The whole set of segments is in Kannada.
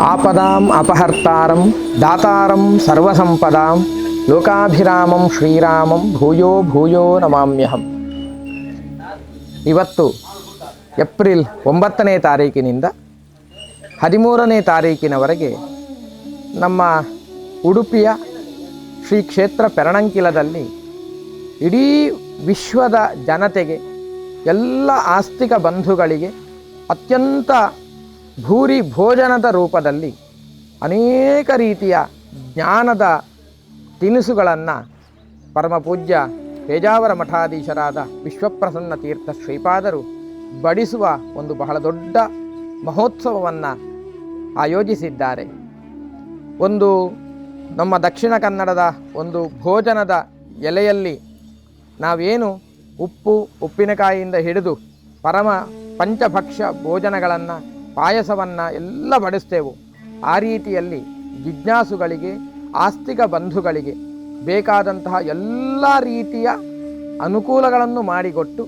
ಆಪದಾಂ ಅಪಹರ್ತಾರಂ ದಾತಾರಂ ಸರ್ವಸಂಪದಾಂ ಲೋಕಾಭಿರಾಮಂ ಶ್ರೀರಾಮಂ ಭೂಯೋ ಭೂಯೋ ನಮಾಮ್ಯಹಂ. ಇವತ್ತು ಏಪ್ರಿಲ್ 9ನೇ ತಾರೀಕಿನಿಂದ 13ನೇ ತಾರೀಕಿನವರೆಗೆ ನಮ್ಮ ಉಡುಪಿಯ ಶ್ರೀ ಕ್ಷೇತ್ರ ಪೆರಣಂಕಿಲದಲ್ಲಿ ಇಡೀ ವಿಶ್ವದ ಜನತೆಗೆ, ಎಲ್ಲ ಆಸ್ತಿಕ ಬಂಧುಗಳಿಗೆ ಅತ್ಯಂತ ಭೂರಿ ಭೋಜನದ ರೂಪದಲ್ಲಿ ಅನೇಕ ರೀತಿಯ ಜ್ಞಾನದ ತಿನಿಸುಗಳನ್ನು ಪರಮಪೂಜ್ಯ ಪೇಜಾವರ ಮಠಾಧೀಶರಾದ ವಿಶ್ವಪ್ರಸನ್ನ ತೀರ್ಥ ಶ್ರೀಪಾದರು ಬಡಿಸುವ ಒಂದು ಬಹಳ ದೊಡ್ಡ ಮಹೋತ್ಸವವನ್ನು ಆಯೋಜಿಸಿದ್ದಾರೆ. ಒಂದು ನಮ್ಮ ದಕ್ಷಿಣ ಕನ್ನಡದ ಒಂದು ಭೋಜನದ ಎಲೆಯಲ್ಲಿ ನಾವೇನು ಉಪ್ಪು ಉಪ್ಪಿನಕಾಯಿಯಿಂದ ಹಿಡಿದು ಪರಮ ಪಂಚಭಕ್ಷ್ಯ ಭೋಜನಗಳನ್ನು, ಪಾಯಸವನ್ನು ಎಲ್ಲ ಬಡಿಸ್ತೇವೆ. ಆ ರೀತಿಯಲ್ಲಿ ಜಿಜ್ಞಾಸುಗಳಿಗೆ, ಆಸ್ತಿಕ ಬಂಧುಗಳಿಗೆ ಬೇಕಾದಂತಹ ಎಲ್ಲ ರೀತಿಯ ಅನುಕೂಲಗಳನ್ನು ಮಾಡಿಕೊಟ್ಟು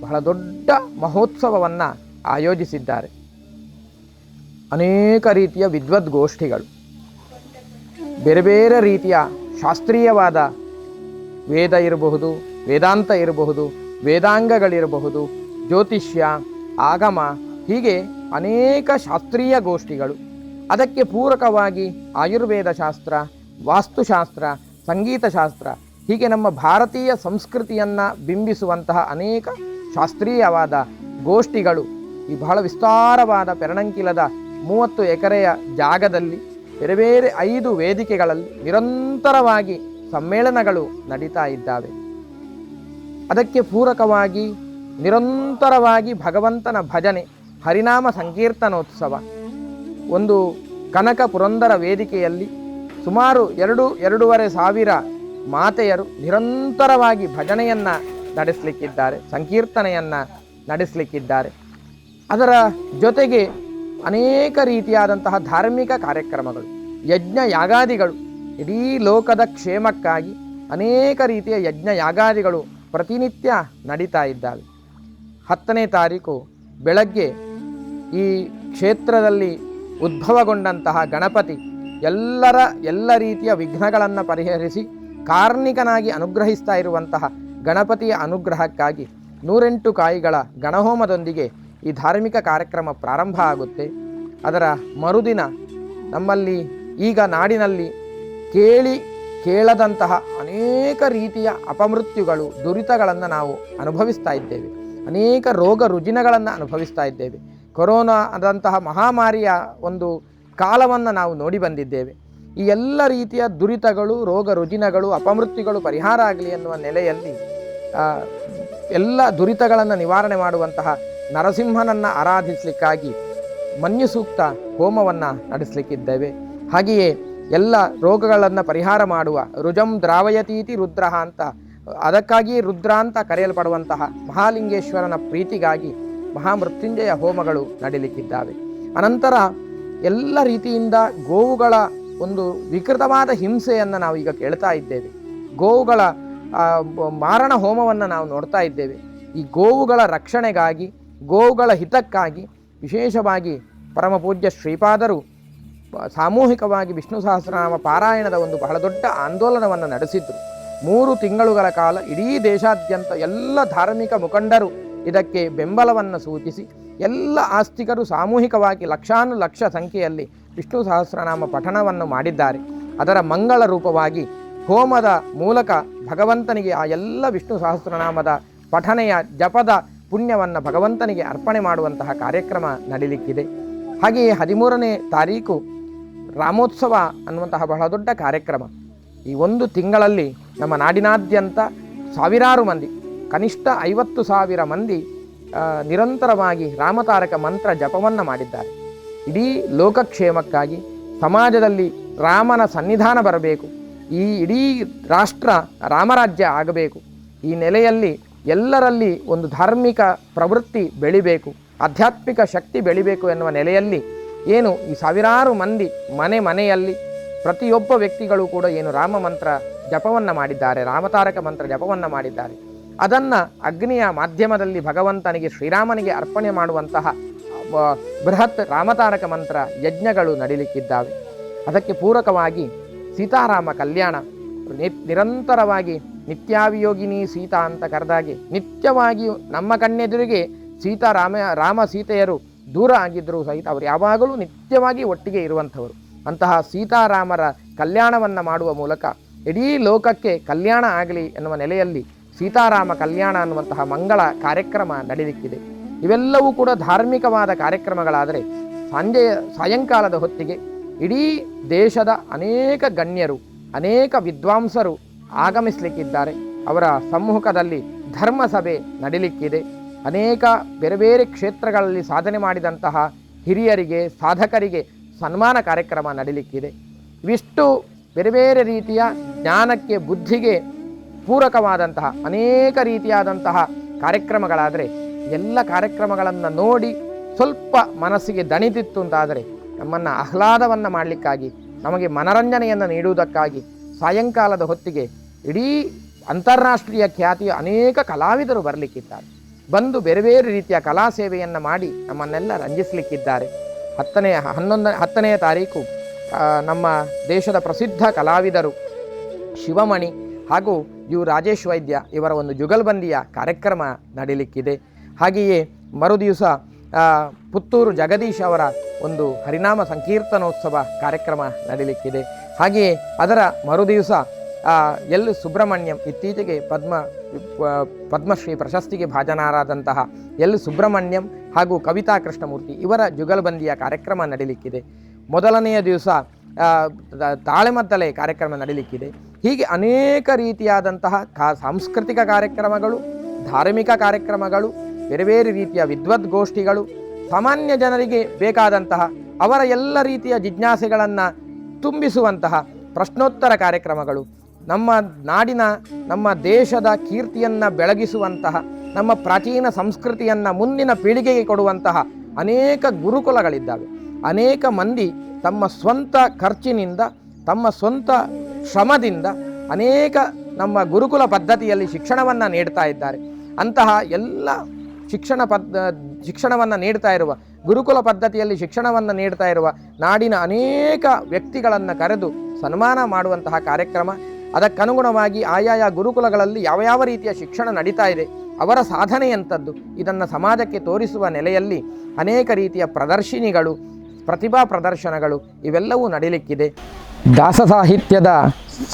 ಬಹಳ ದೊಡ್ಡ ಮಹೋತ್ಸವವನ್ನು ಆಯೋಜಿಸಿದ್ದಾರೆ. ಅನೇಕ ರೀತಿಯ ವಿದ್ವದ್ಗೋಷ್ಠಿಗಳು, ಬೇರೆ ಬೇರೆ ರೀತಿಯ ಶಾಸ್ತ್ರೀಯವಾದ ವೇದ ಇರಬಹುದು, ವೇದಾಂತ ಇರಬಹುದು, ವೇದಾಂಗಗಳಿರಬಹುದು, ಜ್ಯೋತಿಷ್ಯ, ಆಗಮ, ಹೀಗೆ ಅನೇಕ ಶಾಸ್ತ್ರೀಯ ಗೋಷ್ಠಿಗಳು. ಅದಕ್ಕೆ ಪೂರಕವಾಗಿ ಆಯುರ್ವೇದ ಶಾಸ್ತ್ರ, ವಾಸ್ತುಶಾಸ್ತ್ರ, ಸಂಗೀತಶಾಸ್ತ್ರ, ಹೀಗೆ ನಮ್ಮ ಭಾರತೀಯ ಸಂಸ್ಕೃತಿಯನ್ನು ಬಿಂಬಿಸುವಂತಹ ಅನೇಕ ಶಾಸ್ತ್ರೀಯವಾದ ಗೋಷ್ಠಿಗಳು ಈ ಬಹಳ ವಿಸ್ತಾರವಾದ ಪೆರಣಂಕಿಲದ 30 ಎಕರೆಯ ಜಾಗದಲ್ಲಿ ಬೇರೆ ಬೇರೆ 5 ವೇದಿಕೆಗಳಲ್ಲಿ ನಿರಂತರವಾಗಿ ಸಮ್ಮೇಳನಗಳು ನಡೀತಾ ಇದ್ದಾವೆ. ಅದಕ್ಕೆ ಪೂರಕವಾಗಿ ನಿರಂತರವಾಗಿ ಭಗವಂತನ ಭಜನೆ, ಹರಿನಾಮ ಸಂಕೀರ್ತನೋತ್ಸವ. ಒಂದು ಕನಕ ಪುರಂದರ ವೇದಿಕೆಯಲ್ಲಿ ಸುಮಾರು 2-2.5 ಸಾವಿರ ಮಾತೆಯರು ನಿರಂತರವಾಗಿ ಭಜನೆಯನ್ನು ನಡೆಸಲಿಕ್ಕಿದ್ದಾರೆ, ಸಂಕೀರ್ತನೆಯನ್ನು ನಡೆಸಲಿಕ್ಕಿದ್ದಾರೆ. ಅದರ ಜೊತೆಗೆ ಅನೇಕ ರೀತಿಯಾದಂತಹ ಧಾರ್ಮಿಕ ಕಾರ್ಯಕ್ರಮಗಳು, ಯಜ್ಞ ಯಾಗಾದಿಗಳು, ಇಡೀ ಲೋಕದ ಕ್ಷೇಮಕ್ಕಾಗಿ ಅನೇಕ ರೀತಿಯ ಯಜ್ಞ ಯಾಗಾದಿಗಳು ಪ್ರತಿನಿತ್ಯ ನಡೀತಾ ಇದ್ದಾವೆ. 10ನೇ ತಾರೀಕು ಬೆಳಗ್ಗೆ ಈ ಕ್ಷೇತ್ರದಲ್ಲಿ ಉದ್ಭವಗೊಂಡಂತಹ ಗಣಪತಿ ಎಲ್ಲ ರೀತಿಯ ವಿಘ್ನಗಳನ್ನು ಪರಿಹರಿಸಿ ಕಾರ್ಣಿಕನಾಗಿ ಅನುಗ್ರಹಿಸ್ತಾ ಇರುವಂತಹ ಗಣಪತಿಯ ಅನುಗ್ರಹಕ್ಕಾಗಿ 108 ಕಾಯಿಗಳ ಗಣಹೋಮದೊಂದಿಗೆ ಈ ಧಾರ್ಮಿಕ ಕಾರ್ಯಕ್ರಮ ಪ್ರಾರಂಭ ಆಗುತ್ತೆ. ಅದರ ಮರುದಿನ ನಮ್ಮಲ್ಲಿ ಈಗ ನಾಡಿನಲ್ಲಿ ಕೇಳದಂತಹ ಅನೇಕ ರೀತಿಯ ಅಪಮೃತ್ಯುಗಳು, ದುರಿತಗಳನ್ನು ನಾವು ಅನುಭವಿಸ್ತಾ ಇದ್ದೇವೆ. ಅನೇಕ ರೋಗ ರುಜಿನಗಳನ್ನು ಅನುಭವಿಸ್ತಾ ಇದ್ದೇವೆ. ಕೊರೋನಾ ಆದಂತಹ ಮಹಾಮಾರಿಯ ಒಂದು ಕಾಲವನ್ನು ನಾವು ನೋಡಿ ಬಂದಿದ್ದೇವೆ. ಈ ಎಲ್ಲ ರೀತಿಯ ದುರಿತಗಳು, ರೋಗ ರುಜಿನಗಳು, ಅಪಮೃತ್ಯುಗಳು ಪರಿಹಾರ ಆಗಲಿ ಎನ್ನುವ ನೆಲೆಯಲ್ಲಿ ಎಲ್ಲ ದುರಿತಗಳನ್ನು ನಿವಾರಣೆ ಮಾಡುವಂತಹ ನರಸಿಂಹನನ್ನು ಆರಾಧಿಸಲಿಕ್ಕಾಗಿ ಮನ್ಯು ಸೂಕ್ತ ಹೋಮವನ್ನು ನಡೆಸಲಿಕ್ಕಿದ್ದೇವೆ. ಹಾಗೆಯೇ ಎಲ್ಲ ರೋಗಗಳನ್ನು ಪರಿಹಾರ ಮಾಡುವ ರುಜಂ ದ್ರಾವಯತೀತಿ ರುದ್ರ ಅಂತ, ಅದಕ್ಕಾಗಿ ರುದ್ರ ಅಂತ ಕರೆಯಲ್ಪಡುವಂತಹ ಮಹಾಲಿಂಗೇಶ್ವರನ ಪ್ರೀತಿಗಾಗಿ ಮಹಾಮೃತ್ಯುಂಜಯ ಹೋಮಗಳು ನಡೀಲಿಕ್ಕಿದ್ದಾವೆ. ಅನಂತರ ಎಲ್ಲ ರೀತಿಯಿಂದ ಗೋವುಗಳ ಒಂದು ವಿಕೃತವಾದ ಹಿಂಸೆಯನ್ನು ನಾವು ಈಗ ಕೇಳ್ತಾ ಇದ್ದೇವೆ. ಗೋವುಗಳ ಮಾರಣ ಹೋಮವನ್ನು ನಾವು ನೋಡ್ತಾ ಇದ್ದೇವೆ. ಈ ಗೋವುಗಳ ರಕ್ಷಣೆಗಾಗಿ, ಗೋವುಗಳ ಹಿತಕ್ಕಾಗಿ ವಿಶೇಷವಾಗಿ ಪರಮಪೂಜ್ಯ ಶ್ರೀಪಾದರು ಸಾಮೂಹಿಕವಾಗಿ ವಿಷ್ಣು ಸಹಸ್ರನಾಮ ಪಾರಾಯಣದ ಒಂದು ಬಹಳ ದೊಡ್ಡ ಆಂದೋಲನವನ್ನು ನಡೆಸಿದ್ರು. 3 ತಿಂಗಳುಗಳ ಕಾಲ ಇಡೀ ದೇಶಾದ್ಯಂತ ಎಲ್ಲ ಧಾರ್ಮಿಕ ಮುಖಂಡರು ಇದಕ್ಕೆ ಬೆಂಬಲವನ್ನು ಸೂಚಿಸಿ ಎಲ್ಲ ಆಸ್ತಿಕರು ಸಾಮೂಹಿಕವಾಗಿ ಲಕ್ಷಾನುಲಕ್ಷ ಸಂಖ್ಯೆಯಲ್ಲಿ ವಿಷ್ಣು ಸಹಸ್ರನಾಮ ಪಠಣವನ್ನು ಮಾಡಿದ್ದಾರೆ. ಅದರ ಮಂಗಳ ರೂಪವಾಗಿ ಹೋಮದ ಮೂಲಕ ಭಗವಂತನಿಗೆ ಆ ಎಲ್ಲ ವಿಷ್ಣು ಸಹಸ್ರನಾಮದ ಪಠನೆಯ ಜಪದ ಪುಣ್ಯವನ್ನು ಭಗವಂತನಿಗೆ ಅರ್ಪಣೆ ಮಾಡುವಂತಹ ಕಾರ್ಯಕ್ರಮ ನಡೀಲಿಕ್ಕಿದೆ. ಹಾಗೆಯೇ 13ನೇ ತಾರೀಕು ರಾಮೋತ್ಸವ ಅನ್ನುವಂತಹ ಬಹಳ ದೊಡ್ಡ ಕಾರ್ಯಕ್ರಮ. ಈ 1 ತಿಂಗಳಲ್ಲಿ ನಮ್ಮ ನಾಡಿನಾದ್ಯಂತ ಸಾವಿರಾರು ಮಂದಿ, ಕನಿಷ್ಠ 50,000 ಮಂದಿ ನಿರಂತರವಾಗಿ ರಾಮತಾರಕ ಮಂತ್ರ ಜಪವನ್ನು ಮಾಡಿದ್ದಾರೆ. ಇಡೀ ಲೋಕಕ್ಷೇಮಕ್ಕಾಗಿ, ಸಮಾಜದಲ್ಲಿ ರಾಮನ ಸನ್ನಿಧಾನ ಬರಬೇಕು, ಈ ಇಡೀ ರಾಷ್ಟ್ರ ರಾಮರಾಜ್ಯ ಆಗಬೇಕು, ಈ ನೆಲೆಯಲ್ಲಿ ಎಲ್ಲರಲ್ಲಿ ಒಂದು ಧಾರ್ಮಿಕ ಪ್ರವೃತ್ತಿ ಬೆಳಿಬೇಕು, ಆಧ್ಯಾತ್ಮಿಕ ಶಕ್ತಿ ಬೆಳಿಬೇಕು ಎನ್ನುವ ನೆಲೆಯಲ್ಲಿ ಏನು ಈ ಸಾವಿರಾರು ಮಂದಿ ಮನೆಯಲ್ಲಿ ಪ್ರತಿಯೊಬ್ಬ ವ್ಯಕ್ತಿಗಳು ಕೂಡ ಏನು ರಾಮ ಮಂತ್ರ ಜಪವನ್ನು ಮಾಡಿದ್ದಾರೆ, ರಾಮತಾರಕ ಮಂತ್ರ ಜಪವನ್ನು ಮಾಡಿದ್ದಾರೆ. ಅದನ್ನು ಅಗ್ನಿಯ ಮಾಧ್ಯಮದಲ್ಲಿ ಭಗವಂತನಿಗೆ, ಶ್ರೀರಾಮನಿಗೆ ಅರ್ಪಣೆ ಮಾಡುವಂತಹ ಬೃಹತ್ ರಾಮತಾರಕ ಮಂತ್ರ ಯಜ್ಞಗಳು ನಡೀಲಿಕ್ಕಿದ್ದಾವೆ. ಅದಕ್ಕೆ ಪೂರಕವಾಗಿ ಸೀತಾರಾಮ ಕಲ್ಯಾಣ ನಿರಂತರವಾಗಿ ನಿತ್ಯಾವಿಯೋಗಿನಿ ಸೀತಾ ಅಂತ ಕರೆದಾಗೆ ನಿತ್ಯವಾಗಿಯೂ ನಮ್ಮ ಕಣ್ಣೆದುರಿಗೆ ರಾಮ ಸೀತೆಯರು ದೂರ ಆಗಿದ್ದರೂ ಸಹಿತ ಅವರು ಯಾವಾಗಲೂ ನಿತ್ಯವಾಗಿ ಒಟ್ಟಿಗೆ ಇರುವಂಥವರು. ಅಂತಹ ಸೀತಾರಾಮರ ಕಲ್ಯಾಣವನ್ನು ಮಾಡುವ ಮೂಲಕ ಇಡೀ ಲೋಕಕ್ಕೆ ಕಲ್ಯಾಣ ಆಗಲಿ ಎನ್ನುವ ನೆಲೆಯಲ್ಲಿ ಸೀತಾರಾಮ ಕಲ್ಯಾಣ ಅನ್ನುವಂತಹ ಮಂಗಳ ಕಾರ್ಯಕ್ರಮ ನಡೀಲಿಕ್ಕಿದೆ. ಇವೆಲ್ಲವೂ ಕೂಡ ಧಾರ್ಮಿಕವಾದ ಕಾರ್ಯಕ್ರಮಗಳಾದರೆ ಸಾಯಂಕಾಲದ ಹೊತ್ತಿಗೆ ಇಡೀ ದೇಶದ ಅನೇಕ ಗಣ್ಯರು ಅನೇಕ ವಿದ್ವಾಂಸರು ಆಗಮಿಸಲಿಕ್ಕಿದ್ದಾರೆ. ಅವರ ಸಮ್ಮುಖದಲ್ಲಿ ಧರ್ಮಸಭೆ ನಡೀಲಿಕ್ಕಿದೆ. ಅನೇಕ ಬೇರೆ ಬೇರೆ ಕ್ಷೇತ್ರಗಳಲ್ಲಿ ಸಾಧನೆ ಮಾಡಿದಂತಹ ಹಿರಿಯರಿಗೆ ಸಾಧಕರಿಗೆ ಸನ್ಮಾನ ಕಾರ್ಯಕ್ರಮ ನಡೀಲಿಕ್ಕಿದೆ. ಇವಿಷ್ಟು ಬೇರೆ ಬೇರೆ ರೀತಿಯ ಜ್ಞಾನಕ್ಕೆ ಬುದ್ಧಿಗೆ ಪೂರಕವಾದಂತಹ ಅನೇಕ ರೀತಿಯಾದಂತಹ ಕಾರ್ಯಕ್ರಮಗಳಾದರೆ ಎಲ್ಲ ಕಾರ್ಯಕ್ರಮಗಳನ್ನು ನೋಡಿ ಸ್ವಲ್ಪ ಮನಸ್ಸಿಗೆ ದಣಿದಿತ್ತು ಅಂತಾದರೆ ನಮ್ಮನ್ನು ಆಹ್ಲಾದವನ್ನು ಮಾಡಲಿಕ್ಕಾಗಿ ನಮಗೆ ಮನರಂಜನೆಯನ್ನು ನೀಡುವುದಕ್ಕಾಗಿ ಸಾಯಂಕಾಲದ ಹೊತ್ತಿಗೆ ಇಡೀ ಅಂತಾರಾಷ್ಟ್ರೀಯ ಖ್ಯಾತಿಯ ಅನೇಕ ಕಲಾವಿದರು ಬರಲಿಕ್ಕಿದ್ದಾರೆ. ಬಂದು ಬೇರೆ ಬೇರೆ ರೀತಿಯ ಕಲಾ ಸೇವೆಯನ್ನು ಮಾಡಿ ನಮ್ಮನ್ನೆಲ್ಲ ರಂಜಿಸಲಿಕ್ಕಿದ್ದಾರೆ. 10ನೇ ತಾರೀಕು ನಮ್ಮ ದೇಶದ ಪ್ರಸಿದ್ಧ ಕಲಾವಿದರು ಶಿವಮಣಿ ಹಾಗೂ ರಾಜೇಶ್ ವೈದ್ಯ ಇವರ ಒಂದು ಜುಗಲ್ಬಂದಿಯ ಕಾರ್ಯಕ್ರಮ ನಡೀಲಿಕ್ಕಿದೆ. ಹಾಗೆಯೇ ಮರುದಿವಸ ಪುತ್ತೂರು ಜಗದೀಶ್ ಅವರ ಒಂದು ಹರಿನಾಮ ಸಂಕೀರ್ತನೋತ್ಸವ ಕಾರ್ಯಕ್ರಮ ನಡೀಲಿಕ್ಕಿದೆ. ಹಾಗೆಯೇ ಅದರ ಮರುದಿವಸ ಎಲ್ ಸುಬ್ರಹ್ಮಣ್ಯಂ ಇತ್ತೀಚೆಗೆ ಪದ್ಮಶ್ರೀ ಪ್ರಶಸ್ತಿಗೆ ಭಾಜನರಾದಂತಹ ಎಲ್ ಸುಬ್ರಹ್ಮಣ್ಯಂ ಹಾಗೂ ಕವಿತಾ ಕೃಷ್ಣಮೂರ್ತಿ ಇವರ ಜುಗಲ್ಬಂದಿಯ ಕಾರ್ಯಕ್ರಮ ನಡೀಲಿಕ್ಕಿದೆ. ಮೊದಲನೆಯ ದಿವಸ ತಾಳೆಮದ್ದಲೆ ಕಾರ್ಯಕ್ರಮ ನಡೀಲಿಕ್ಕಿದೆ. ಹೀಗೆ ಅನೇಕ ರೀತಿಯಾದಂತಹ ಸಾಂಸ್ಕೃತಿಕ ಕಾರ್ಯಕ್ರಮಗಳು, ಧಾರ್ಮಿಕ ಕಾರ್ಯಕ್ರಮಗಳು, ಬೇರೆ ಬೇರೆ ರೀತಿಯ ವಿದ್ವದ್ಗೋಷ್ಠಿಗಳು, ಸಾಮಾನ್ಯ ಜನರಿಗೆ ಬೇಕಾದಂತಹ ಅವರ ಎಲ್ಲ ರೀತಿಯ ಜಿಜ್ಞಾಸೆಗಳನ್ನು ತುಂಬಿಸುವಂತಹ ಪ್ರಶ್ನೋತ್ತರ ಕಾರ್ಯಕ್ರಮಗಳು, ನಮ್ಮ ನಾಡಿನ ನಮ್ಮ ದೇಶದ ಕೀರ್ತಿಯನ್ನು ಬೆಳಗಿಸುವಂತಹ ನಮ್ಮ ಪ್ರಾಚೀನ ಸಂಸ್ಕೃತಿಯನ್ನು ಮುಂದಿನ ಪೀಳಿಗೆಗೆ ಕೊಡುವಂತಹ ಅನೇಕ ಗುರುಕುಲಗಳಿದ್ದಾವೆ. ಅನೇಕ ಮಂದಿ ತಮ್ಮ ಸ್ವಂತ ಖರ್ಚಿನಿಂದ ತಮ್ಮ ಸ್ವಂತ ಶ್ರಮದಿಂದ ಅನೇಕ ನಮ್ಮ ಗುರುಕುಲ ಪದ್ಧತಿಯಲ್ಲಿ ಶಿಕ್ಷಣವನ್ನು ನೀಡ್ತಾ ಇದ್ದಾರೆ. ಅಂತಹ ಎಲ್ಲ ಶಿಕ್ಷಣವನ್ನು ನೀಡ್ತಾ ಇರುವ ಗುರುಕುಲ ಪದ್ಧತಿಯಲ್ಲಿ ಶಿಕ್ಷಣವನ್ನು ನೀಡ್ತಾ ಇರುವ ನಾಡಿನ ಅನೇಕ ವ್ಯಕ್ತಿಗಳನ್ನು ಕರೆದು ಸನ್ಮಾನ ಮಾಡುವಂತಹ ಕಾರ್ಯಕ್ರಮ. ಅದಕ್ಕನುಗುಣವಾಗಿ ಆಯಾಯ ಗುರುಕುಲಗಳಲ್ಲಿ ಯಾವ ರೀತಿಯ ಶಿಕ್ಷಣ ನಡೀತಾ ಇದೆ, ಅವರ ಸಾಧನೆಯಂಥದ್ದು ಇದನ್ನು ಸಮಾಜಕ್ಕೆ ತೋರಿಸುವ ನೆಲೆಯಲ್ಲಿ ಅನೇಕ ರೀತಿಯ ಪ್ರದರ್ಶಿನಿಗಳು, ಪ್ರತಿಭಾ ಪ್ರದರ್ಶನಗಳು ಇವೆಲ್ಲವೂ ನಡೀಲಿಕ್ಕಿದೆ. ದಾಸ ಸಾಹಿತ್ಯದ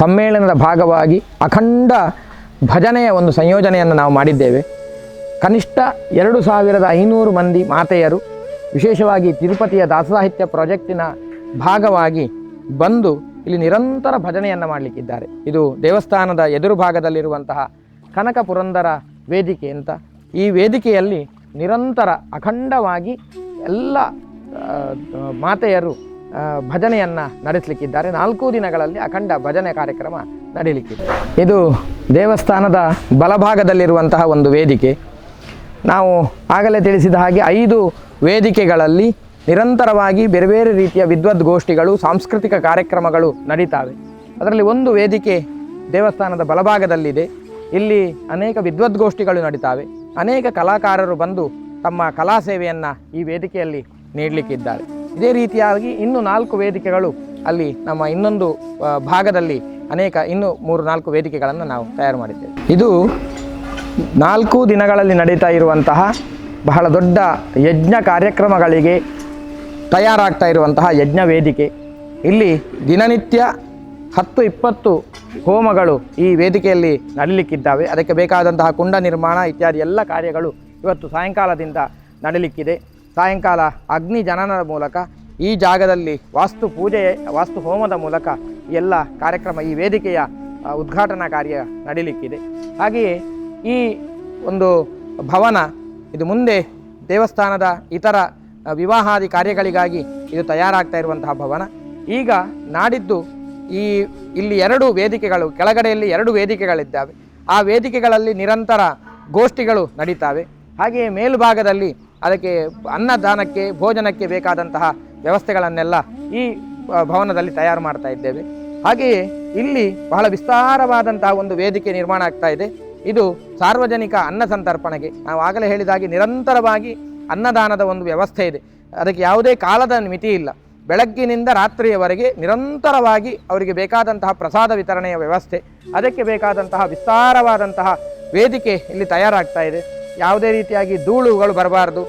ಸಮ್ಮೇಳನದ ಭಾಗವಾಗಿ ಅಖಂಡ ಭಜನೆಯ ಒಂದು ಸಂಯೋಜನೆಯನ್ನು ನಾವು ಮಾಡಿದ್ದೇವೆ. ಕನಿಷ್ಠ 2500 ಮಂದಿ ಮಾತೆಯರು ವಿಶೇಷವಾಗಿ ತಿರುಪತಿಯ ದಾಸ ಸಾಹಿತ್ಯ ಪ್ರಾಜೆಕ್ಟಿನ ಭಾಗವಾಗಿ ಬಂದು ಇಲ್ಲಿ ನಿರಂತರ ಭಜನೆಯನ್ನು ಮಾಡಲಿಕ್ಕಿದ್ದಾರೆ. ಇದು ದೇವಸ್ಥಾನದ ಎದುರು ಭಾಗದಲ್ಲಿರುವಂತಹ ಕನಕ ಪುರಂದರ ವೇದಿಕೆ ಅಂತ. ಈ ವೇದಿಕೆಯಲ್ಲಿ ನಿರಂತರ ಅಖಂಡವಾಗಿ ಎಲ್ಲ ಮಾತೆಯರು ಭಜನೆಯನ್ನು ನಡೆಸಲಿಕ್ಕಿದ್ದಾರೆ. 4 ದಿನಗಳಲ್ಲಿ ಅಖಂಡ ಭಜನೆ ಕಾರ್ಯಕ್ರಮ ನಡೀಲಿಕ್ಕಿದೆ. ಇದು ದೇವಸ್ಥಾನದ ಬಲಭಾಗದಲ್ಲಿರುವಂತಹ ಒಂದು ವೇದಿಕೆ. ನಾವು ಆಗಲೇ ತಿಳಿಸಿದ ಹಾಗೆ 5 ವೇದಿಕೆಗಳಲ್ಲಿ ನಿರಂತರವಾಗಿ ಬೇರೆ ಬೇರೆ ರೀತಿಯ ವಿದ್ವದ್ಗೋಷ್ಠಿಗಳು, ಸಾಂಸ್ಕೃತಿಕ ಕಾರ್ಯಕ್ರಮಗಳು ನಡೀತಾವೆ. ಅದರಲ್ಲಿ ಒಂದು ವೇದಿಕೆ ದೇವಸ್ಥಾನದ ಬಲಭಾಗದಲ್ಲಿದೆ. ಇಲ್ಲಿ ಅನೇಕ ವಿದ್ವದ್ಗೋಷ್ಠಿಗಳು ನಡೀತಾವೆ. ಅನೇಕ ಕಲಾಕಾರರು ಬಂದು ತಮ್ಮ ಕಲಾ ಸೇವೆಯನ್ನು ಈ ವೇದಿಕೆಯಲ್ಲಿ ನೀಡಲಿಕ್ಕಿದ್ದಾರೆ. ಇದೇ ರೀತಿಯಾಗಿ ಇನ್ನೂ 4 ವೇದಿಕೆಗಳು ಅಲ್ಲಿ ನಮ್ಮ ಇನ್ನೊಂದು ಭಾಗದಲ್ಲಿ ಇನ್ನೂ 3-4 ವೇದಿಕೆಗಳನ್ನು ನಾವು ತಯಾರು ಮಾಡಿದ್ದೇವೆ. ಇದು 4 ದಿನಗಳಲ್ಲಿ ನಡೀತಾ ಇರುವಂತಹ ಬಹಳ ದೊಡ್ಡ ಯಜ್ಞ ಕಾರ್ಯಕ್ರಮಗಳಿಗೆ ತಯಾರಾಗ್ತಾ ಇರುವಂತಹ ಯಜ್ಞ ವೇದಿಕೆ. ಇಲ್ಲಿ ದಿನನಿತ್ಯ 10-20 ಹೋಮಗಳು ಈ ವೇದಿಕೆಯಲ್ಲಿ ನಡೀಲಿಕ್ಕಿದ್ದಾವೆ. ಅದಕ್ಕೆ ಬೇಕಾದಂತಹ ಕುಂಡ ನಿರ್ಮಾಣ ಇತ್ಯಾದಿ ಎಲ್ಲ ಕಾರ್ಯಗಳು ಇವತ್ತು ಸಾಯಂಕಾಲದಿಂದ ನಡೀಲಿಕ್ಕಿದೆ. ಸಾಯಂಕಾಲ ಅಗ್ನಿ ಜನನದ ಮೂಲಕ ಈ ಜಾಗದಲ್ಲಿ ವಾಸ್ತು ಹೋಮದ ಮೂಲಕ ಎಲ್ಲ ಕಾರ್ಯಕ್ರಮ, ಈ ವೇದಿಕೆಯ ಉದ್ಘಾಟನಾ ಕಾರ್ಯ ನಡೀಲಿಕ್ಕಿದೆ. ಹಾಗೆಯೇ ಈ ಒಂದು ಭವನ ಇದು ಮುಂದೆ ದೇವಸ್ಥಾನದ ಇತರ ವಿವಾಹಾದಿ ಕಾರ್ಯಗಳಿಗಾಗಿ ಇದು ತಯಾರಾಗ್ತಾ ಇರುವಂತಹ ಭವನ. ಈಗ ನಾಡಿದ್ದು ಇಲ್ಲಿ 2 ವೇದಿಕೆಗಳು, ಕೆಳಗಡೆಯಲ್ಲಿ 2 ವೇದಿಕೆಗಳಿದ್ದಾವೆ. ಆ ವೇದಿಕೆಗಳಲ್ಲಿ ನಿರಂತರ ಗೋಷ್ಠಿಗಳು ನಡೀತಾವೆ. ಹಾಗೆಯೇ ಮೇಲ್ಭಾಗದಲ್ಲಿ ಅದಕ್ಕೆ ಅನ್ನದಾನಕ್ಕೆ ಭೋಜನಕ್ಕೆ ಬೇಕಾದಂತಹ ವ್ಯವಸ್ಥೆಗಳನ್ನೆಲ್ಲ ಈ ಭವನದಲ್ಲಿ ತಯಾರು ಮಾಡ್ತಾ ಇದ್ದೇವೆ. ಹಾಗೆಯೇ ಇಲ್ಲಿ ಬಹಳ ವಿಸ್ತಾರವಾದಂತಹ ಒಂದು ವೇದಿಕೆ ನಿರ್ಮಾಣ ಆಗ್ತಾ ಇದೆ. ಇದು ಸಾರ್ವಜನಿಕ ಅನ್ನ ಸಂತರ್ಪಣೆಗೆ ನಾವು ಆಗಲೇ ಹೇಳಿದಾಗೆ ನಿರಂತರವಾಗಿ ಅನ್ನದಾನದ ಒಂದು ವ್ಯವಸ್ಥೆ ಇದೆ. ಅದಕ್ಕೆ ಯಾವುದೇ ಕಾಲದ ಮಿತಿ ಇಲ್ಲ. ಬೆಳಗ್ಗಿನಿಂದ ರಾತ್ರಿಯವರೆಗೆ ನಿರಂತರವಾಗಿ ಅವರಿಗೆ ಬೇಕಾದಂತಹ ಪ್ರಸಾದ ವಿತರಣೆಯ ವ್ಯವಸ್ಥೆ, ಅದಕ್ಕೆ ಬೇಕಾದಂತಹ ವಿಸ್ತಾರವಾದಂತಹ ವೇದಿಕೆ ಇಲ್ಲಿ ತಯಾರಾಗ್ತಾ ಇದೆ. ಯಾವುದೇ ರೀತಿಯಾಗಿ ಧೂಳುಗಳು ಬರಬಾರ್ದು,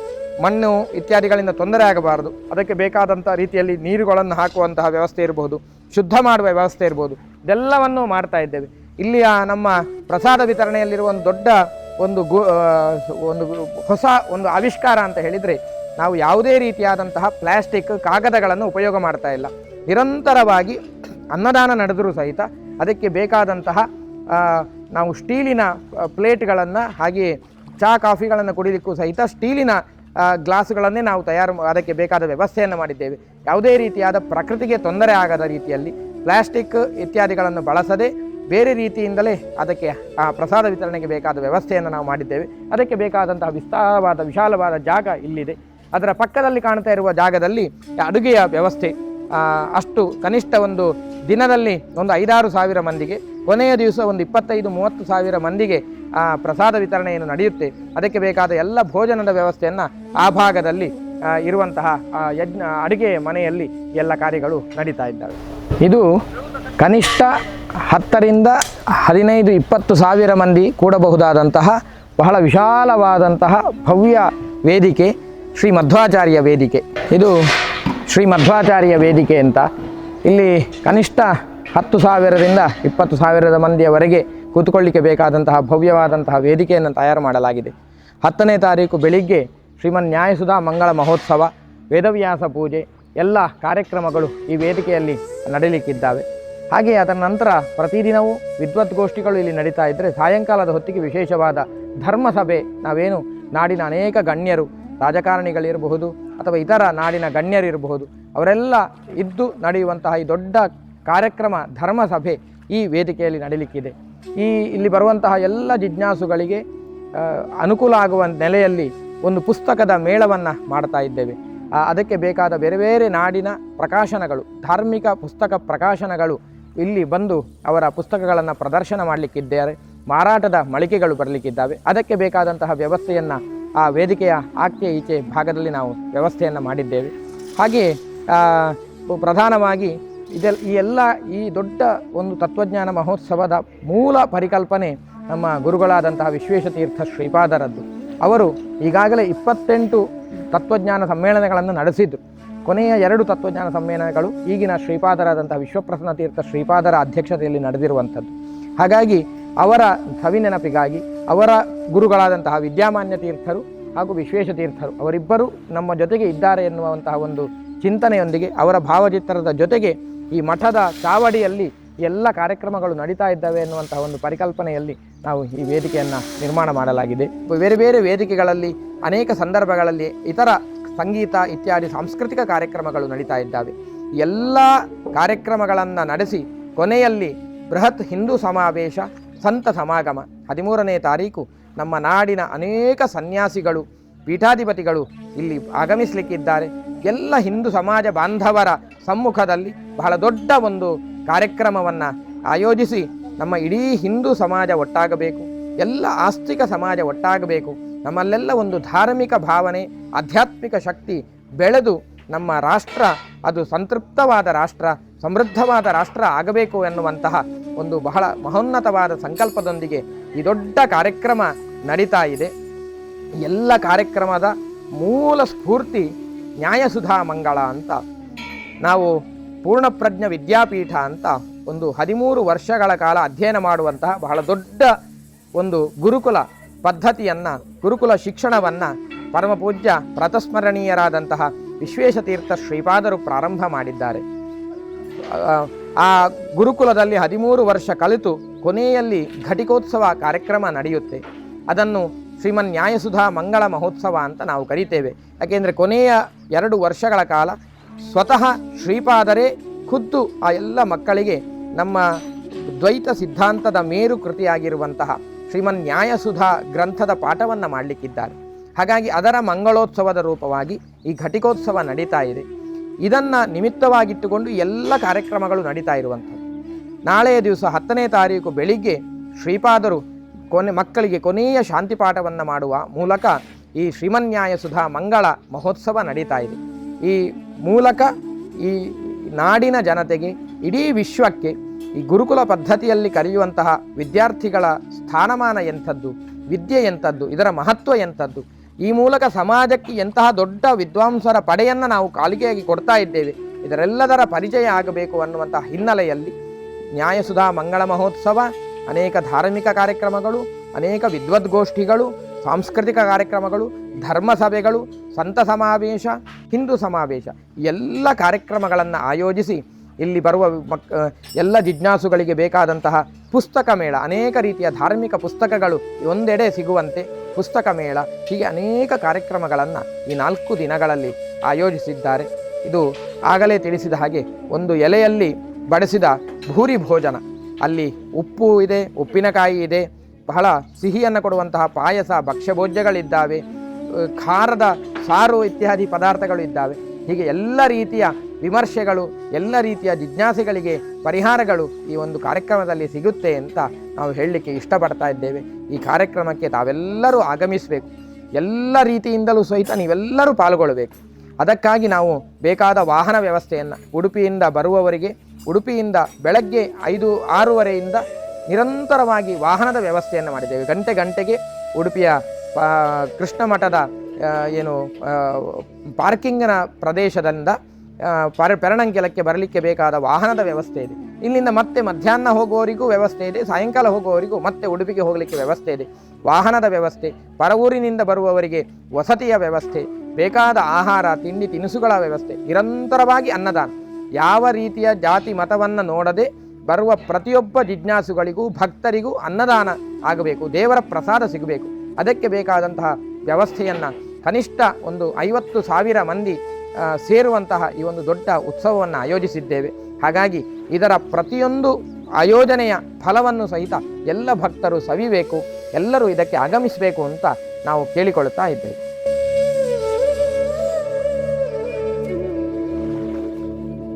ಮಣ್ಣು ಇತ್ಯಾದಿಗಳಿಂದ ತೊಂದರೆ ಆಗಬಾರ್ದು. ಅದಕ್ಕೆ ಬೇಕಾದಂಥ ರೀತಿಯಲ್ಲಿ ನೀರುಗಳನ್ನು ಹಾಕುವಂತಹ ವ್ಯವಸ್ಥೆ ಇರ್ಬೋದು, ಶುದ್ಧ ಮಾಡುವ ವ್ಯವಸ್ಥೆ ಇರ್ಬೋದು, ಇದೆಲ್ಲವನ್ನು ಮಾಡ್ತಾ ಇದ್ದೇವೆ. ಇಲ್ಲಿಯ ನಮ್ಮ ಪ್ರಸಾದ ವಿತರಣೆಯಲ್ಲಿರುವ ಒಂದು ದೊಡ್ಡ ಒಂದು ಹೊಸ ಒಂದು ಆವಿಷ್ಕಾರ ಅಂತ ಹೇಳಿದರೆ, ನಾವು ಯಾವುದೇ ರೀತಿಯಾದಂತಹ ಪ್ಲಾಸ್ಟಿಕ್ ಕಾಗದಗಳನ್ನು ಉಪಯೋಗ ಮಾಡ್ತಾ ಇಲ್ಲ. ನಿರಂತರವಾಗಿ ಅನ್ನದಾನ ನಡೆದರೂ ಸಹಿತ ಅದಕ್ಕೆ ಬೇಕಾದಂತಹ ನಾವು ಸ್ಟೀಲಿನ ಪ್ಲೇಟ್ಗಳನ್ನು, ಹಾಗೆಯೇ ಚಹಾ ಕಾಫಿಗಳನ್ನು ಕುಡಿಲಿಕ್ಕೂ ಸಹಿತ ಸ್ಟೀಲಿನ ಗ್ಲಾಸುಗಳನ್ನೇ ನಾವು ಅದಕ್ಕೆ ಬೇಕಾದ ವ್ಯವಸ್ಥೆಯನ್ನು ಮಾಡಿದ್ದೇವೆ. ಯಾವುದೇ ರೀತಿಯಾದ ಪ್ರಕೃತಿಗೆ ತೊಂದರೆ ಆಗದ ರೀತಿಯಲ್ಲಿ ಪ್ಲಾಸ್ಟಿಕ್ ಇತ್ಯಾದಿಗಳನ್ನು ಬಳಸದೆ ಬೇರೆ ರೀತಿಯಿಂದಲೇ ಅದಕ್ಕೆ ಪ್ರಸಾದ ವಿತರಣೆಗೆ ಬೇಕಾದ ವ್ಯವಸ್ಥೆಯನ್ನು ನಾವು ಮಾಡಿದ್ದೇವೆ. ಅದಕ್ಕೆ ಬೇಕಾದಂತಹ ವಿಸ್ತಾರವಾದ ವಿಶಾಲವಾದ ಜಾಗ ಇಲ್ಲಿದೆ. ಅದರ ಪಕ್ಕದಲ್ಲಿ ಕಾಣ್ತಾ ಇರುವ ಜಾಗದಲ್ಲಿ ಅಡುಗೆಯ ವ್ಯವಸ್ಥೆ, ಅಷ್ಟು ಕನಿಷ್ಠ ಒಂದು ದಿನದಲ್ಲಿ ಒಂದು 5-6 ಸಾವಿರ ಮಂದಿಗೆ, ಕೊನೆಯ ದಿವಸ ಒಂದು 25-30 ಸಾವಿರ ಮಂದಿಗೆ ಪ್ರಸಾದ ವಿತರಣೆಯನ್ನು ನಡೆಯುತ್ತೆ. ಅದಕ್ಕೆ ಬೇಕಾದ ಎಲ್ಲ ಭೋಜನದ ವ್ಯವಸ್ಥೆಯನ್ನು ಆ ಭಾಗದಲ್ಲಿ ಇರುವಂತಹ ಅಡುಗೆ ಮನೆಯಲ್ಲಿ ಎಲ್ಲ ಕಾರ್ಯಗಳು ನಡೀತಾ ಇದ್ದಾವೆ. ಇದು ಕನಿಷ್ಠ 10ರಿಂದ 15-20 ಸಾವಿರ ಮಂದಿ ಕೂಡಬಹುದಾದಂತಹ ಬಹಳ ವಿಶಾಲವಾದಂತಹ ಭವ್ಯ ವೇದಿಕೆ ಶ್ರೀ ಮಧ್ವಾಚಾರ್ಯ ವೇದಿಕೆ. ಇದು ಶ್ರೀ ಮಧ್ವಾಚಾರ್ಯ ವೇದಿಕೆ ಅಂತ. ಇಲ್ಲಿ ಕನಿಷ್ಠ 10,000ರಿಂದ 20,000 ಮಂದಿಯವರೆಗೆ ಕೂತ್ಕೊಳ್ಳಿಕ್ಕೆ ಬೇಕಾದಂತಹ ಭವ್ಯವಾದಂತಹ ವೇದಿಕೆಯನ್ನು ತಯಾರು ಮಾಡಲಾಗಿದೆ. 10ನೇ ತಾರೀಕು ಬೆಳಿಗ್ಗೆ ಶ್ರೀಮನ್ ನ್ಯಾಯಸುಧಾ ಮಂಗಳ ಮಹೋತ್ಸವ, ವೇದವ್ಯಾಸ ಪೂಜೆ ಎಲ್ಲ ಕಾರ್ಯಕ್ರಮಗಳು ಈ ವೇದಿಕೆಯಲ್ಲಿ ನಡೀಲಿಕ್ಕಿದ್ದಾವೆ. ಹಾಗೆಯೇ ಅದರ ನಂತರ ಪ್ರತಿದಿನವೂ ವಿದ್ವದ್ಗೋಷ್ಠಿಗಳು ಇಲ್ಲಿ ನಡೀತಾ ಇದ್ದರೆ, ಸಾಯಂಕಾಲದ ಹೊತ್ತಿಗೆ ವಿಶೇಷವಾದ ಧರ್ಮಸಭೆ, ನಾವೇನು ನಾಡಿನ ಅನೇಕ ಗಣ್ಯರು, ರಾಜಕಾರಣಿಗಳಿರಬಹುದು ಅಥವಾ ಇತರ ನಾಡಿನ ಗಣ್ಯರಿರಬಹುದು, ಅವರೆಲ್ಲ ಇದ್ದು ನಡೆಯುವಂತಹ ಈ ದೊಡ್ಡ ಕಾರ್ಯಕ್ರಮ ಧರ್ಮಸಭೆ ಈ ವೇದಿಕೆಯಲ್ಲಿ ನಡೀಲಿಕ್ಕಿದೆ. ಇಲ್ಲಿ ಬರುವಂತಹ ಎಲ್ಲ ಜಿಜ್ಞಾಸುಗಳಿಗೆ ಅನುಕೂಲ ಆಗುವ ನೆಲೆಯಲ್ಲಿ ಒಂದು ಪುಸ್ತಕದ ಮೇಳವನ್ನು ಮಾಡ್ತಾ ಇದ್ದೇವೆ. ಅದಕ್ಕೆ ಬೇಕಾದ ಬೇರೆ ಬೇರೆ ನಾಡಿನ ಪ್ರಕಾಶನಗಳು, ಧಾರ್ಮಿಕ ಪುಸ್ತಕ ಪ್ರಕಾಶನಗಳು ಇಲ್ಲಿ ಬಂದು ಅವರ ಪುಸ್ತಕಗಳನ್ನು ಪ್ರದರ್ಶನ ಮಾಡಲಿಕ್ಕಿದ್ದಾರೆ. ಮಾರಾಟದ ಮಳಿಗೆಗಳು ಬರಲಿಕ್ಕಿದ್ದಾವೆ. ಅದಕ್ಕೆ ಬೇಕಾದಂತಹ ವ್ಯವಸ್ಥೆಯನ್ನು ಆ ವೇದಿಕೆಯ ಆಚೆ ಈಚೆ ಭಾಗದಲ್ಲಿ ನಾವು ವ್ಯವಸ್ಥೆಯನ್ನು ಮಾಡಿದ್ದೇವೆ. ಹಾಗೆಯೇ ಪ್ರಧಾನವಾಗಿ ಈ ದೊಡ್ಡ ಒಂದು ತತ್ವಜ್ಞಾನ ಮಹೋತ್ಸವದ ಮೂಲ ಪರಿಕಲ್ಪನೆ ನಮ್ಮ ಗುರುಗಳಾದಂತಹ ವಿಶ್ವೇಶತೀರ್ಥ ಶ್ರೀಪಾದರದ್ದು. ಅವರು ಈಗಾಗಲೇ 28 ತತ್ವಜ್ಞಾನ ಸಮ್ಮೇಳನಗಳನ್ನು ನಡೆಸಿದ್ದು. ಕೊನೆಯ 2 ತತ್ವಜ್ಞಾನ ಸಮ್ಮೇಳನಗಳು ಈಗಿನ ಶ್ರೀಪಾದರಾದಂತಹ ವಿಶ್ವಪ್ರಸನ್ನ ತೀರ್ಥ ಶ್ರೀಪಾದರ ಅಧ್ಯಕ್ಷತೆಯಲ್ಲಿ ನಡೆದಿರುವಂಥದ್ದು. ಹಾಗಾಗಿ ಅವರ ಸವಿನೆನಪಿಗಾಗಿ ಅವರ ಗುರುಗಳಾದಂತಹ ವಿದ್ಯಾಮಾನ್ಯ ತೀರ್ಥರು ಹಾಗೂ ವಿಶ್ವೇಶತೀರ್ಥರು ಅವರಿಬ್ಬರು ನಮ್ಮ ಜೊತೆಗೆ ಇದ್ದಾರೆ ಎನ್ನುವಂತಹ ಒಂದು ಚಿಂತನೆಯೊಂದಿಗೆ, ಅವರ ಭಾವಚಿತ್ರದ ಜೊತೆಗೆ ಈ ಮಠದ ಚಾವಡಿಯಲ್ಲಿ ಎಲ್ಲ ಕಾರ್ಯಕ್ರಮಗಳು ನಡೀತಾ ಇದ್ದಾವೆ ಎನ್ನುವಂತಹ ಒಂದು ಪರಿಕಲ್ಪನೆಯಲ್ಲಿ ನಾವು ಈ ವೇದಿಕೆಯನ್ನು ನಿರ್ಮಾಣ ಮಾಡಲಾಗಿದೆ. ಬೇರೆ ಬೇರೆ ವೇದಿಕೆಗಳಲ್ಲಿ ಅನೇಕ ಸಂದರ್ಭಗಳಲ್ಲಿ ಇತರ ಸಂಗೀತ ಇತ್ಯಾದಿ ಸಾಂಸ್ಕೃತಿಕ ಕಾರ್ಯಕ್ರಮಗಳು ನಡೀತಾ ಇದ್ದಾವೆ. ಎಲ್ಲ ಕಾರ್ಯಕ್ರಮಗಳನ್ನು ನಡೆಸಿ ಕೊನೆಯಲ್ಲಿ ಬೃಹತ್ ಹಿಂದೂ ಸಮಾವೇಶ, ಸಂತ ಸಮಾಗಮ 13ನೇ ತಾರೀಕು ನಮ್ಮ ನಾಡಿನ ಅನೇಕ ಸನ್ಯಾಸಿಗಳು, ಪೀಠಾಧಿಪತಿಗಳು ಇಲ್ಲಿ ಆಗಮಿಸಲಿಕ್ಕಿದ್ದಾರೆ. ಎಲ್ಲ ಹಿಂದೂ ಸಮಾಜ ಬಾಂಧವರ ಸಮ್ಮುಖದಲ್ಲಿ ಬಹಳ ದೊಡ್ಡ ಒಂದು ಕಾರ್ಯಕ್ರಮವನ್ನು ಆಯೋಜಿಸಿ ನಮ್ಮ ಇಡೀ ಹಿಂದೂ ಸಮಾಜ ಒಟ್ಟಾಗಬೇಕು, ಎಲ್ಲ ಆಸ್ತಿಕ ಸಮಾಜ ಒಟ್ಟಾಗಬೇಕು, ನಮ್ಮಲ್ಲೆಲ್ಲ ಒಂದು ಧಾರ್ಮಿಕ ಭಾವನೆ, ಆಧ್ಯಾತ್ಮಿಕ ಶಕ್ತಿ ಬೆಳೆದು ನಮ್ಮ ರಾಷ್ಟ್ರ ಅದು ಸಂತೃಪ್ತವಾದ ರಾಷ್ಟ್ರ, ಸಮೃದ್ಧವಾದ ರಾಷ್ಟ್ರ ಆಗಬೇಕು ಎನ್ನುವಂತಹ ಒಂದು ಬಹಳ ಮಹೋನ್ನತವಾದ ಸಂಕಲ್ಪದೊಂದಿಗೆ ಈ ದೊಡ್ಡ ಕಾರ್ಯಕ್ರಮ ನಡೀತಾ ಇದೆ. ಎಲ್ಲ ಕಾರ್ಯಕ್ರಮದ ಮೂಲ ಸ್ಫೂರ್ತಿ ನ್ಯಾಯಸುಧಾ ಮಂಗಳ ಅಂತ. ನಾವು ಪೂರ್ಣಪ್ರಜ್ಞ ವಿದ್ಯಾಪೀಠ ಅಂತ ಒಂದು 13 ವರ್ಷಗಳ ಕಾಲ ಅಧ್ಯಯನ ಮಾಡುವಂತಹ ಬಹಳ ದೊಡ್ಡ ಒಂದು ಗುರುಕುಲ ಪದ್ಧತಿಯನ್ನು, ಗುರುಕುಲ ಶಿಕ್ಷಣವನ್ನು ಪರಮಪೂಜ್ಯ ಪ್ರಾತಸ್ಮರಣೀಯರಾದಂತಹ ವಿಶ್ವೇಶತೀರ್ಥ ಶ್ರೀಪಾದರು ಪ್ರಾರಂಭ ಮಾಡಿದ್ದಾರೆ. ಆ ಗುರುಕುಲದಲ್ಲಿ 13 ವರ್ಷ ಕಲಿತು ಕೊನೆಯಲ್ಲಿ ಘಟಿಕೋತ್ಸವ ಕಾರ್ಯಕ್ರಮ ನಡೆಯುತ್ತೆ. ಅದನ್ನು ಶ್ರೀಮನ್ ನ್ಯಾಯಸುಧಾ ಮಂಗಳ ಮಹೋತ್ಸವ ಅಂತ ನಾವು ಕರೀತೇವೆ. ಯಾಕೆಂದರೆ ಕೊನೆಯ 2 ವರ್ಷಗಳ ಕಾಲ ಸ್ವತಃ ಶ್ರೀಪಾದರೇ ಖುದ್ದು ಆ ಎಲ್ಲ ಮಕ್ಕಳಿಗೆ ನಮ್ಮ ದ್ವೈತ ಸಿದ್ಧಾಂತದ ಮೇರು ಕೃತಿಯಾಗಿರುವಂತಹ ಶ್ರೀಮನ್ ನ್ಯಾಯಸುಧಾ ಗ್ರಂಥದ ಪಾಠವನ್ನು ಮಾಡಲಿಕ್ಕಿದ್ದಾರೆ. ಹಾಗಾಗಿ ಅದರ ಮಂಗಳೋತ್ಸವದ ರೂಪವಾಗಿ ಈ ಘಟಿಕೋತ್ಸವ ನಡೀತಾ ಇದೆ. ಇದನ್ನು ನಿಮಿತ್ತವಾಗಿಟ್ಟುಕೊಂಡು ಎಲ್ಲ ಕಾರ್ಯಕ್ರಮಗಳು ನಡೀತಾ ಇರುವಂಥದ್ದು. ನಾಳೆಯ ದಿವಸ 10ನೇ ತಾರೀಕು ಬೆಳಿಗ್ಗೆ ಶ್ರೀಪಾದರು ಮಕ್ಕಳಿಗೆ ಕೊನೆಯ ಶಾಂತಿ ಪಾಠವನ್ನು ಮಾಡುವ ಮೂಲಕ ಈ ಶ್ರೀಮನ್ಯಾಯ ಸುಧಾ ಮಂಗಳ ಮಹೋತ್ಸವ ನಡೀತಾ ಇದೆ. ಈ ಮೂಲಕ ಈ ನಾಡಿನ ಜನತೆಗೆ, ಇಡೀ ವಿಶ್ವಕ್ಕೆ ಈ ಗುರುಕುಲ ಪದ್ಧತಿಯಲ್ಲಿ ಕರೆಯುವಂತಹ ವಿದ್ಯಾರ್ಥಿಗಳ ಸ್ಥಾನಮಾನ ಎಂಥದ್ದು, ವಿದ್ಯೆ ಎಂಥದ್ದು, ಇದರ ಮಹತ್ವ ಎಂಥದ್ದು, ಈ ಮೂಲಕ ಸಮಾಜಕ್ಕೆ ಎಂತಹ ದೊಡ್ಡ ವಿದ್ವಾಂಸರ ಪಡೆಯನ್ನು ನಾವು ಕಾಲಿಕೆಯಾಗಿ ಕೊಡ್ತಾ ಇದ್ದೇವೆ, ಇದರೆಲ್ಲದರ ಪರಿಚಯ ಆಗಬೇಕು ಅನ್ನುವಂಥ ಹಿನ್ನೆಲೆಯಲ್ಲಿ ನ್ಯಾಯಸುಧಾ ಮಂಗಳ ಮಹೋತ್ಸವ, ಅನೇಕ ಧಾರ್ಮಿಕ ಕಾರ್ಯಕ್ರಮಗಳು, ಅನೇಕ ವಿದ್ವದ್ಗೋಷ್ಠಿಗಳು, ಸಾಂಸ್ಕೃತಿಕ ಕಾರ್ಯಕ್ರಮಗಳು, ಧರ್ಮ ಸಭೆಗಳು, ಸಂತ ಸಮಾವೇಶ, ಹಿಂದೂ ಸಮಾವೇಶ, ಎಲ್ಲ ಕಾರ್ಯಕ್ರಮಗಳನ್ನು ಆಯೋಜಿಸಿ ಇಲ್ಲಿ ಬರುವ ಎಲ್ಲ ಜಿಜ್ಞಾಸುಗಳಿಗೆ ಬೇಕಾದಂತಹ ಪುಸ್ತಕ ಮೇಳ, ಅನೇಕ ರೀತಿಯ ಧಾರ್ಮಿಕ ಪುಸ್ತಕಗಳು ಒಂದೆಡೆ ಸಿಗುವಂತೆ ಪುಸ್ತಕ ಮೇಳ, ಹೀಗೆ ಅನೇಕ ಕಾರ್ಯಕ್ರಮಗಳನ್ನು ಈ 4 ದಿನಗಳಲ್ಲಿ ಆಯೋಜಿಸಿದ್ದಾರೆ. ಇದು ಆಗಲೇ ತಿಳಿಸಿದ ಹಾಗೆ ಒಂದು ಎಲೆಯಲ್ಲಿ ಬಡಿಸಿದ ಭೂರಿ ಭೋಜನ, ಅಲ್ಲಿ ಉಪ್ಪು ಇದೆ, ಉಪ್ಪಿನಕಾಯಿ ಇದೆ, ಬಹಳ ಸಿಹಿಯನ್ನು ಕೊಡುವಂತಹ ಪಾಯಸ, ಭಕ್ಷ್ಯಭೋಜ್ಯಗಳಿದ್ದಾವೆ, ಖಾರದ ಸಾರು ಇತ್ಯಾದಿ ಪದಾರ್ಥಗಳು ಇದ್ದಾವೆ. ಹೀಗೆ ಎಲ್ಲ ರೀತಿಯ ವಿಮರ್ಶೆಗಳು, ಎಲ್ಲ ರೀತಿಯ ಜಿಜ್ಞಾಸೆಗಳಿಗೆ ಪರಿಹಾರಗಳು ಈ ಒಂದು ಕಾರ್ಯಕ್ರಮದಲ್ಲಿ ಸಿಗುತ್ತೆ ಅಂತ ನಾವು ಹೇಳಲಿಕ್ಕೆ ಇಷ್ಟಪಡ್ತಾ ಇದ್ದೇವೆ. ಈ ಕಾರ್ಯಕ್ರಮಕ್ಕೆ ತಾವೆಲ್ಲರೂ ಆಗಮಿಸಬೇಕು, ಎಲ್ಲ ರೀತಿಯಿಂದಲೂ ಸಹಿತ ನೀವೆಲ್ಲರೂ ಪಾಲ್ಗೊಳ್ಳಬೇಕು. ಅದಕ್ಕಾಗಿ ನಾವು ಬೇಕಾದ ವಾಹನ ವ್ಯವಸ್ಥೆಯನ್ನು ಉಡುಪಿಯಿಂದ ಬರುವವರಿಗೆ, ಉಡುಪಿಯಿಂದ ಬೆಳಗ್ಗೆ 5-6ವರೆಯಿಂದ ನಿರಂತರವಾಗಿ ವಾಹನದ ವ್ಯವಸ್ಥೆಯನ್ನು ಮಾಡಿದ್ದೇವೆ. ಗಂಟೆಗೆ ಉಡುಪಿಯ ಕೃಷ್ಣ ಮಠದ ಪಾರ್ಕಿಂಗ್ನ ಪ್ರದೇಶದಿಂದ ಪೆರಣಂಕೆಲಕ್ಕೆ ಬರಲಿಕ್ಕೆ ಬೇಕಾದ ವಾಹನದ ವ್ಯವಸ್ಥೆ ಇದೆ. ಇಲ್ಲಿಂದ ಮತ್ತೆ ಮಧ್ಯಾಹ್ನ ಹೋಗುವವರಿಗೂ ವ್ಯವಸ್ಥೆ ಇದೆ, ಸಾಯಂಕಾಲ ಹೋಗುವವರಿಗೂ ಮತ್ತೆ ಉಡುಪಿಗೆ ಹೋಗಲಿಕ್ಕೆ ವ್ಯವಸ್ಥೆ ಇದೆ. ವಾಹನದ ವ್ಯವಸ್ಥೆ, ಪರವೂರಿನಿಂದ ಬರುವವರಿಗೆ ವಸತಿಯ ವ್ಯವಸ್ಥೆ, ಬೇಕಾದ ಆಹಾರ ತಿಂಡಿ ತಿನಿಸುಗಳ ವ್ಯವಸ್ಥೆ, ನಿರಂತರವಾಗಿ ಅನ್ನದಾನ, ಯಾವ ರೀತಿಯ ಜಾತಿ ಮತವನ್ನು ನೋಡದೆ ಬರುವ ಪ್ರತಿಯೊಬ್ಬ ಜಿಜ್ಞಾಸುಗಳಿಗೂ ಭಕ್ತರಿಗೂ ಅನ್ನದಾನ ಆಗಬೇಕು, ದೇವರ ಪ್ರಸಾದ ಸಿಗಬೇಕು. ಅದಕ್ಕೆ ಬೇಕಾದಂತಹ ವ್ಯವಸ್ಥೆಯನ್ನು ಕನಿಷ್ಠ ಒಂದು 50,000 ಮಂದಿ ಸೇರುವಂತಹ ಈ ಒಂದು ದೊಡ್ಡ ಉತ್ಸವವನ್ನು ಆಯೋಜಿಸಿದ್ದೇವೆ. ಹಾಗಾಗಿ ಇದರ ಪ್ರತಿಯೊಂದು ಆಯೋಜನೆಯ ಫಲವನ್ನು ಸಹಿತ ಎಲ್ಲ ಭಕ್ತರು ಸವಿಬೇಕು, ಎಲ್ಲರೂ ಇದಕ್ಕೆ ಆಗಮಿಸಬೇಕು ಅಂತ ನಾವು ಕೇಳಿಕೊಳ್ಳುತ್ತಾ ಇದ್ದೇವೆ.